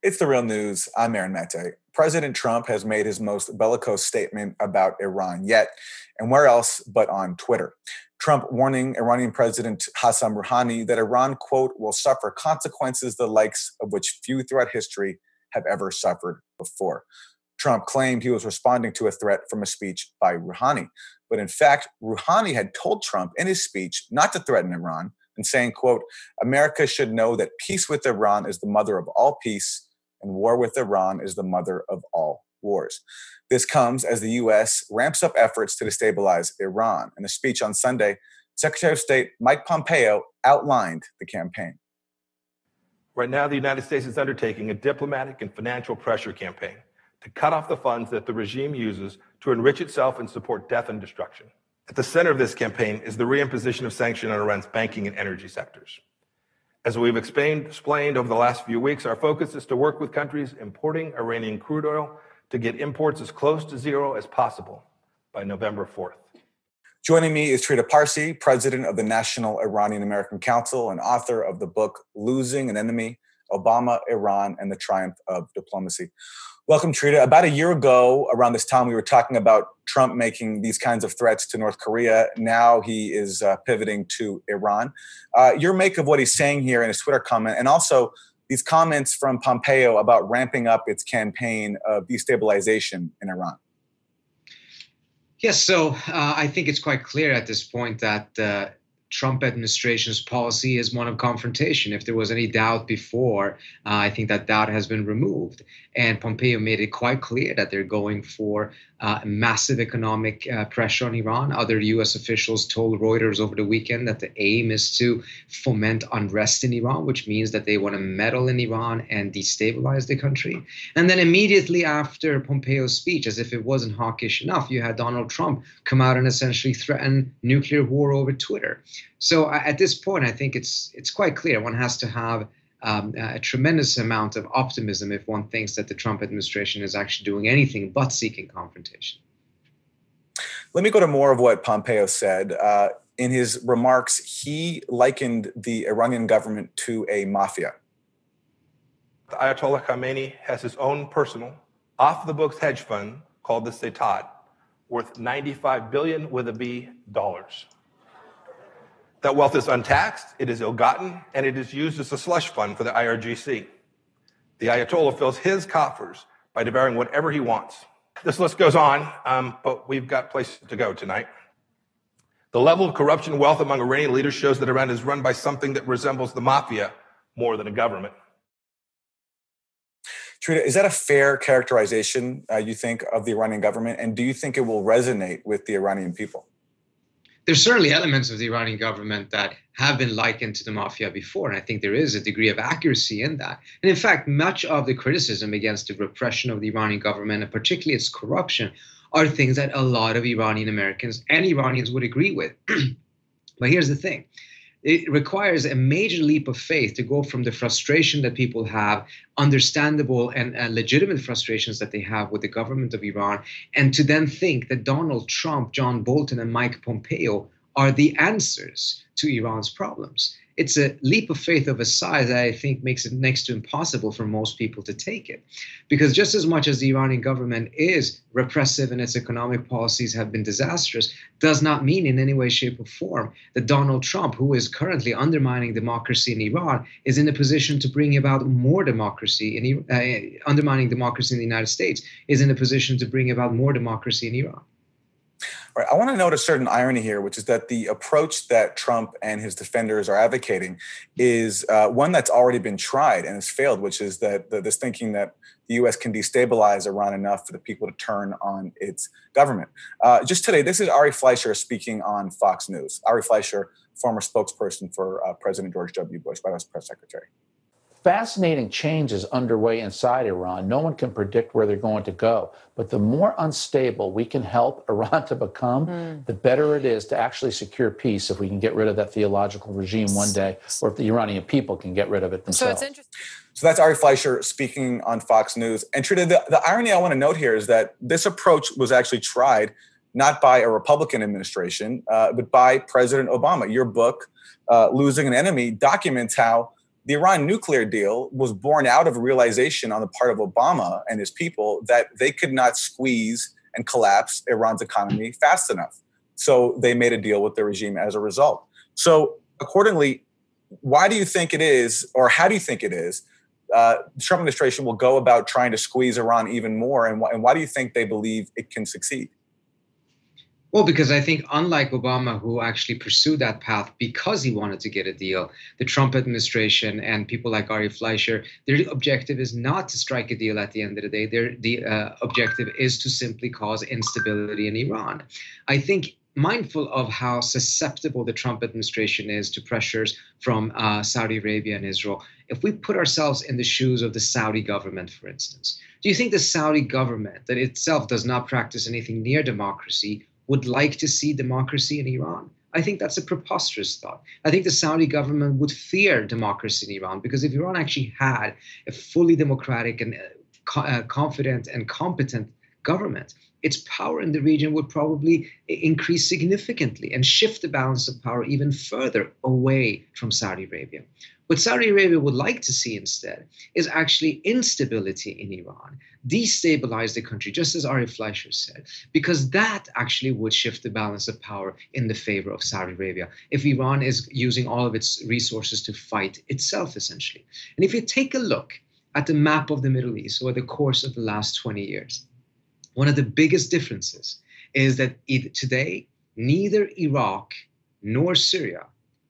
It's the real news. I'm Aaron Mete. President Trump has made his most bellicose statement about Iran yet, and where else but on Twitter. Trump warning Iranian President Hassan Rouhani that Iran, quote, will suffer consequences the likes of which few throughout history have ever suffered before. Trump claimed he was responding to a threat from a speech by Rouhani. But in fact, Rouhani had told Trump in his speech not to threaten Iran and saying, quote, America should know that peace with Iran is the mother of all peace and war with Iran is the mother of all wars. This comes as the U.S. ramps up efforts to destabilize Iran. In a speech on Sunday, Secretary of State Mike Pompeo outlined the campaign. Right now, the United States is undertaking a diplomatic and financial pressure campaign to cut off the funds that the regime uses to enrich itself and support death and destruction. At the center of this campaign is the reimposition of sanctions on Iran's banking and energy sectors. As we've explained over the last few weeks, our focus is to work with countries importing Iranian crude oil to get imports as close to zero as possible by November 4th. Joining me is Trita Parsi, president of the National Iranian American Council and author of the book Losing an Enemy, Obama, Iran, and the Triumph of Diplomacy. Welcome, Trita. About a year ago, around this time, we were talking about Trump making these kinds of threats to North Korea. Now he is pivoting to Iran. Your make of what he's saying here in his Twitter comment, and also these comments from Pompeo about ramping up its campaign of destabilization in Iran. Yes, so I think it's quite clear at this point that the Trump administration's policy is one of confrontation. If there was any doubt before, I think that doubt has been removed. And Pompeo made it quite clear that they're going for massive economic pressure on Iran. Other U.S. officials told Reuters over the weekend that the aim is to foment unrest in Iran, which means that they want to meddle in Iran and destabilize the country. And then immediately after Pompeo's speech, as if it wasn't hawkish enough, you had Donald Trump come out and essentially threaten nuclear war over Twitter. So at this point, I think it's quite clear one has to have a tremendous amount of optimism if one thinks that the Trump administration is actually doing anything but seeking confrontation. Let me go to more of what Pompeo said. In his remarks, he likened the Iranian government to a mafia. The Ayatollah Khamenei has his own personal, off-the-books hedge fund called the Setat, worth $95 billion with a B dollars. That wealth is untaxed, it is ill-gotten, and it is used as a slush fund for the IRGC. The Ayatollah fills his coffers by devouring whatever he wants. This list goes on, but we've got places to go tonight. The level of corruption and wealth among Iranian leaders shows that Iran is run by something that resembles the mafia more than a government. Trita, is that a fair characterization, you think, of the Iranian government? And do you think it will resonate with the Iranian people? There's certainly elements of the Iranian government that have been likened to the mafia before, and I think there is a degree of accuracy in that. And in fact, much of the criticism against the repression of the Iranian government, and particularly its corruption, are things that a lot of Iranian Americans and Iranians would agree with. But here's the thing. It requires a major leap of faith to go from the frustration that people have, understandable and legitimate frustrations that they have with the government of Iran, and to then think that Donald Trump, John Bolton, and Mike Pompeo are the answers to Iran's problems. It's a leap of faith of a size that I think makes it next to impossible for most people to take it. Because just as much as the Iranian government is repressive and its economic policies have been disastrous, does not mean in any way, shape, or form that Donald Trump, who is currently undermining democracy in Iran, is in a position to bring about more democracy undermining democracy in the United States, is in a position to bring about more democracy in Iran. Right. I want to note a certain irony here, which is that the approach that Trump and his defenders are advocating is one that's already been tried and has failed, which is that this thinking that the U.S. can destabilize Iran enough for the people to turn on its government. Just today, this is Ari Fleischer speaking on Fox News. Ari Fleischer, former spokesperson for President George W. Bush, White House press secretary. Fascinating change is underway inside Iran. No one can predict where they're going to go. But the more unstable we can help Iran to become, the better it is to actually secure peace if we can get rid of that theological regime one day, or if the Iranian people can get rid of it themselves. So it's interesting. So that's Ari Fleischer speaking on Fox News. And Trita, the irony I want to note here is that this approach was actually tried not by a Republican administration, but by President Obama. Your book, Losing an Enemy, documents how The Iran nuclear deal was born out of a realization on the part of Obama and his people that they could not squeeze and collapse Iran's economy fast enough. So they made a deal with the regime as a result. So accordingly, why do you think it is, or how do you think it is, the Trump administration will go about trying to squeeze Iran even more? And why do you think they believe it can succeed? Well, because I think unlike Obama, who actually pursued that path because he wanted to get a deal, the Trump administration and people like Ari Fleischer, their objective is not to strike a deal at the end of the day. The objective is to simply cause instability in Iran. I think, mindful of how susceptible the Trump administration is to pressures from Saudi Arabia and Israel, if we put ourselves in the shoes of the Saudi government, for instance, do you think the Saudi government, that itself does not practice anything near democracy, would like to see democracy in Iran? I think that's a preposterous thought. I think the Saudi government would fear democracy in Iran, because if Iran actually had a fully democratic and confident and competent government, its power in the region would probably increase significantly and shift the balance of power even further away from Saudi Arabia. What Saudi Arabia would like to see instead is actually instability in Iran, destabilize the country, just as Ari Fleischer said, because that actually would shift the balance of power in the favor of Saudi Arabia if Iran is using all of its resources to fight itself, essentially. And if you take a look at the map of the Middle East over the course of the last 20 years, one of the biggest differences is that today, neither Iraq nor Syria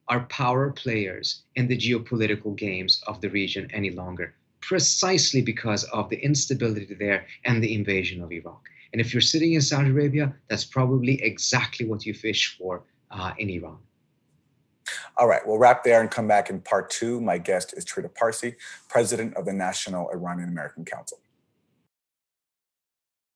are power players in the geopolitical games of the region any longer, precisely because of the instability there and the invasion of Iraq. And if you're sitting in Saudi Arabia, that's probably exactly what you fish for in Iran. All right, we'll wrap there and come back in part two. My guest is Trita Parsi, president of the National Iranian American Council.